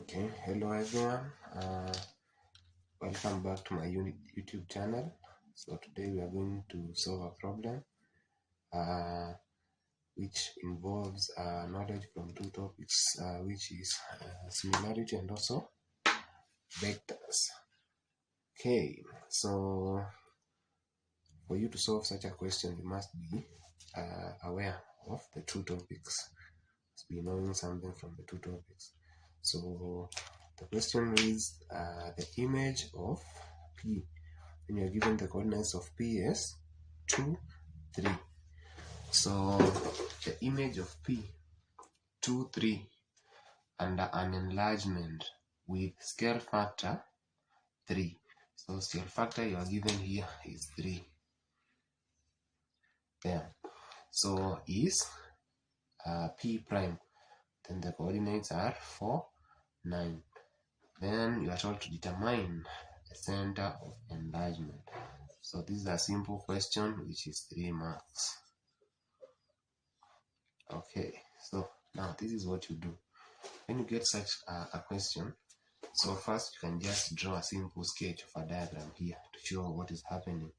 Okay, hello everyone. Welcome back to my YouTube channel. So today we are going to solve a problem which involves knowledge from two topics, which is similarity and also vectors. Okay, so for you to solve such a question, you must be aware of the two topics. Must be knowing something from the two topics. So the question is the image of P when you are given the coordinates of P as 2, 3. So the image of P 2, 3 under an enlargement with scale factor 3. So scale factor you are given here is 3. There. So is P prime. Then the coordinates are 4, 9. Then you are told to determine the center of enlargement. So this is a simple question which is 3 marks. Okay, so now this is what you do. When you get such a question, so first you can just draw a simple sketch of a diagram here to show what is happening.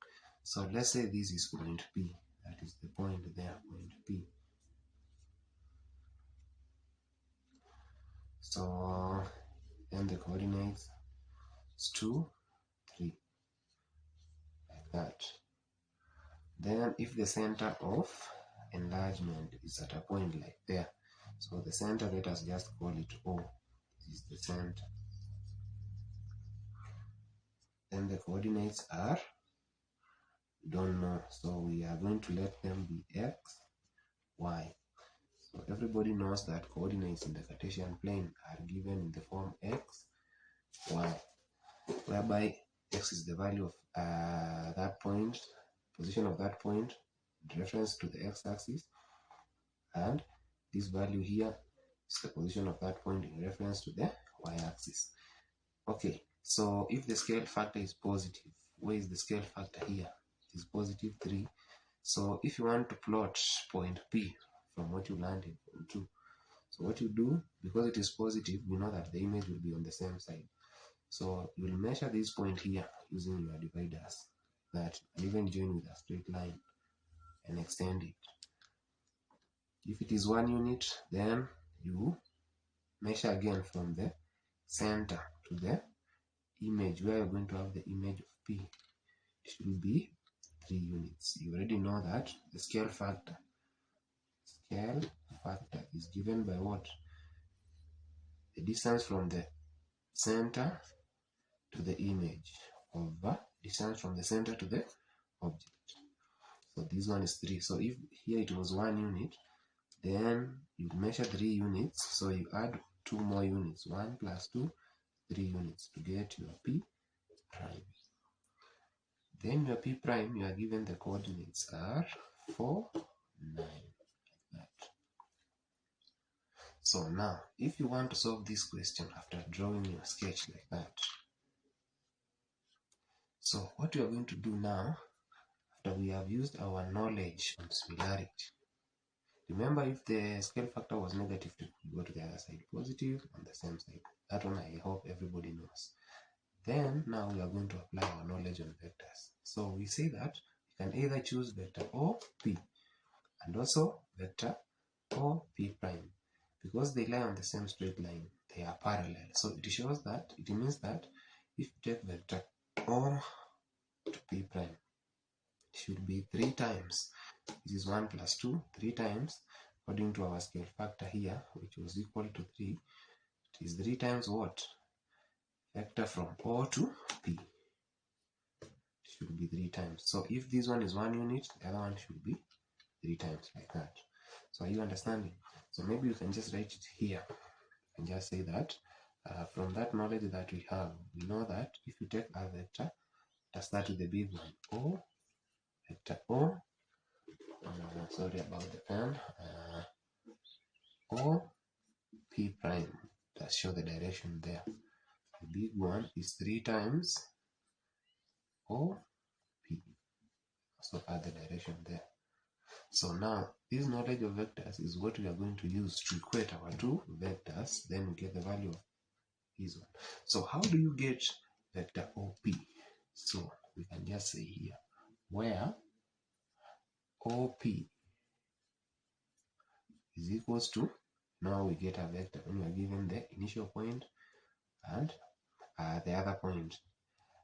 So let's say this is point P. That is the point there, point P. So then the coordinates is 2, 3. Like that. Then if the center of enlargement is at a point like there, so the center, let us just call it O. This is the center. Then the coordinates are, we don't know, so we are going to let them be x, y. So everybody knows that coordinates in the Cartesian plane are given in the form x, y, whereby x is the value of that point, position of that point in reference to the x-axis, and this value here is the position of that point in reference to the y-axis. Okay, so if the scale factor is positive, where is the scale factor here? It is positive 3. So if you want to plot point P from what you learned in point 2, so what you do, because it is positive, we know that the image will be on the same side. So you will measure this point here using your dividers, that even join with a straight line and extend it. If it is 1 unit, then you measure again from the center to the image where you're going to have the image of P. It should be 3 units. You already know that the scale factor is given by what? The distance from the center to the image over distance from the center to the object. So this one is 3. So if here it was 1 unit, then you measure 3 units. So you add 2 more units. 1 plus 2, 3 units to get your P prime. Then your P prime, you are given the coordinates are 4, 9. Like that. So now, if you want to solve this question after drawing your sketch like that, so what we are going to do now, after we have used our knowledge on similarity, remember if the scale factor was negative, we go to the other side, positive on the same side. That one I hope everybody knows. Then now we are going to apply our knowledge on vectors. So we say that you can either choose vector O, P, and also vector O, P prime. Because they lie on the same straight line, they are parallel. So it shows that, it means that if you take vector O to P prime, it should be 3 times. This is 1 plus 2, 3 times, according to our scale factor here, which was equal to 3. It is 3 times what? Vector from O to P. It should be 3 times. So if this one is 1 unit, the other one should be 3 times, like that. So are you understanding? So maybe you can just write it here and just say that from that knowledge that we have, we know that if you take a vector, let's start with the big one, O, vector O, sorry about the pen, O, P prime, let's show the direction there. The big one is 3 times O, P, so add the direction there. So now, this knowledge of vectors is what we are going to use to equate our two vectors. Then we get the value of this one. So how do you get vector OP? So we can just say here, where OP is equals to, now we get a vector when we are given the initial point and the other point,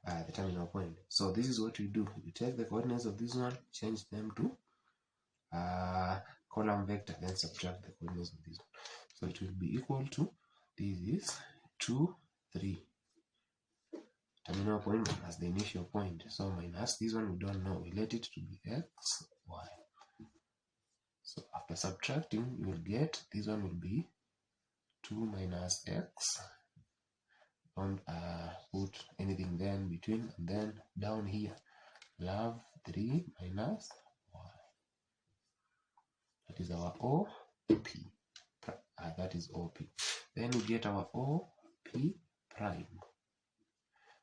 the terminal point. So this is what we do. We take the coordinates of this one, change them to column vector, then subtract the coordinates of this one. So it will be equal to, this is 2, 3. Terminal point minus the initial point. So minus this one we don't know. We let it to be x, y. So after subtracting, you will get, this one will be 2 minus x. Don't put anything then between, and then down here, we'll have 3 minus y. That is our OP. That is OP. Then we get our OP prime.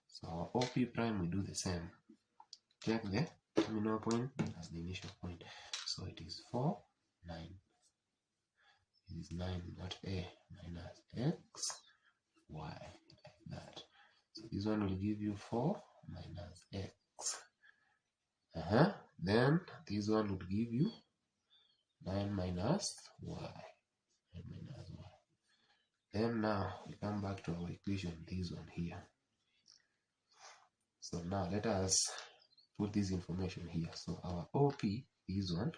So our OP prime, we do the same. Take the terminal point as the initial point. So it is 4, 9. It is 9, not a, minus x, y, like that. So this one will give you 4 minus x. Then this one would give you 9 minus y. 9 minus y. Then now we come back to our equation, this one here. So now let us put this information here. So our OP, this one,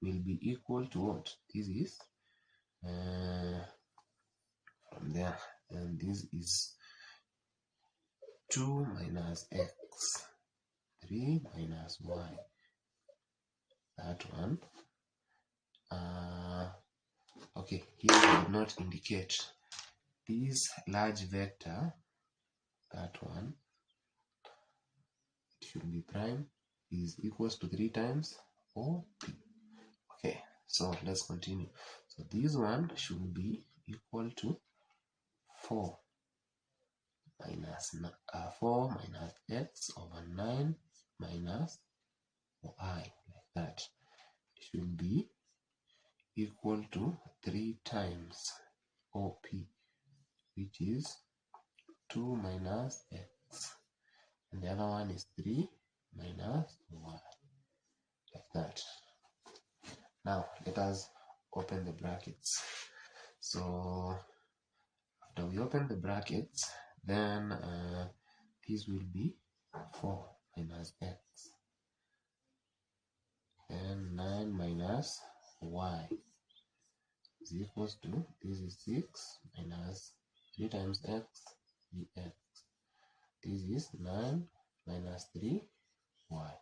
will be equal to what? This is from there, and this is 2 minus x, 3 minus y. That one. Okay, here we did not indicate this large vector. That one, it should be prime, is equals to 3 times OP. Okay, so let's continue. So this one should be equal to 4 minus 4 minus x over 9 minus y, like that. It should be equal to 3 times OP, which is 2 minus x, and the other one is 3 minus y, like that. Now let us open the brackets. So after we open the brackets, then this will be 4 minus x, and 9 minus y is equals to, this is 6 minus 3 times x, 3x. This is 9 minus 3y, like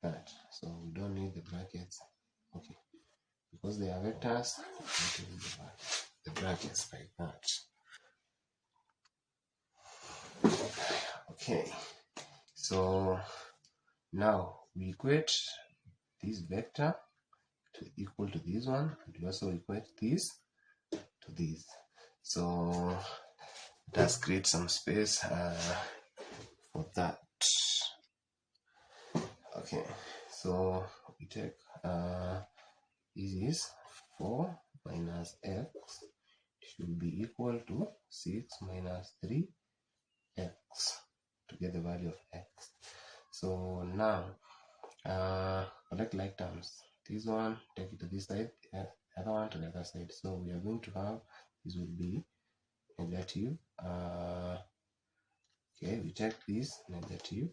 that. So we don't need the brackets. Okay, because they are vectors, we don't need the brackets like that. Okay, so now we equate this vector to equal to this one, and we also equate this to this. So let us create some space for that. Okay, so we take this is 4 minus x should be equal to 6 minus 3x to get the value of x. So now collect like terms. This one, take it to this side, the other one to the other side. So we are going to have, this will be negative. Okay, we take this negative,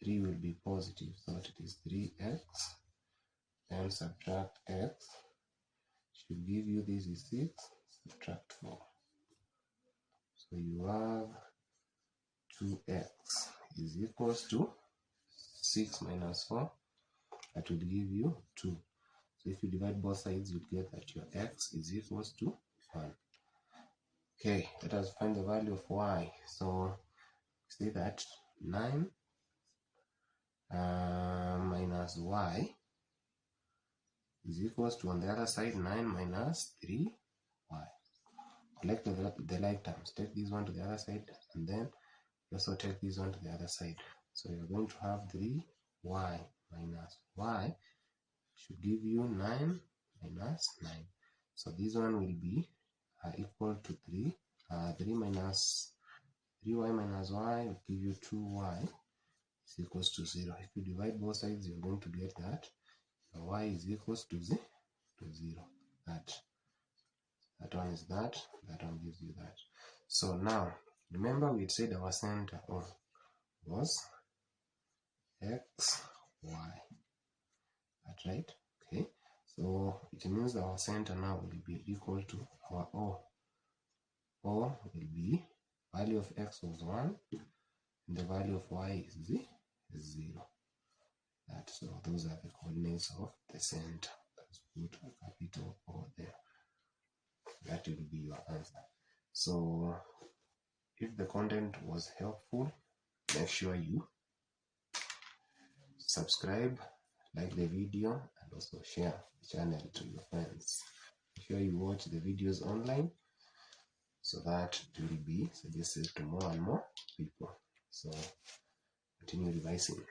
3 will be positive, so it is 3x, then subtract x, should give you, this is 6, subtract 4. So you have 2x is equals to 6 minus 4, that will give you 2. So if you divide both sides, you get that your x is equals to 1. Okay, let us find the value of y. So say that 9 minus y is equals to, on the other side, 9 minus 3y. Collect the like terms. Take this one to the other side, and then also take this one to the other side. So you're going to have 3y minus y should give you 9 minus 9. So this one will be equal to 3. 3 minus 3y minus y will give you 2y is equals to 0. If you divide both sides, you're going to get that y is equals to 0. That one is that one gives you that. So now, remember we had said our center was x, y. That's right. Okay. So it means our center now will be equal to our O. O will be value of x was 1 and the value of y is 0. So those are the coordinates of the center. Let's put a capital O there. That will be your answer. So if the content was helpful, make sure you subscribe, like the video, and also share the channel to your friends. Make sure you watch the videos online so that it will be suggested to more and more people. So continue revising.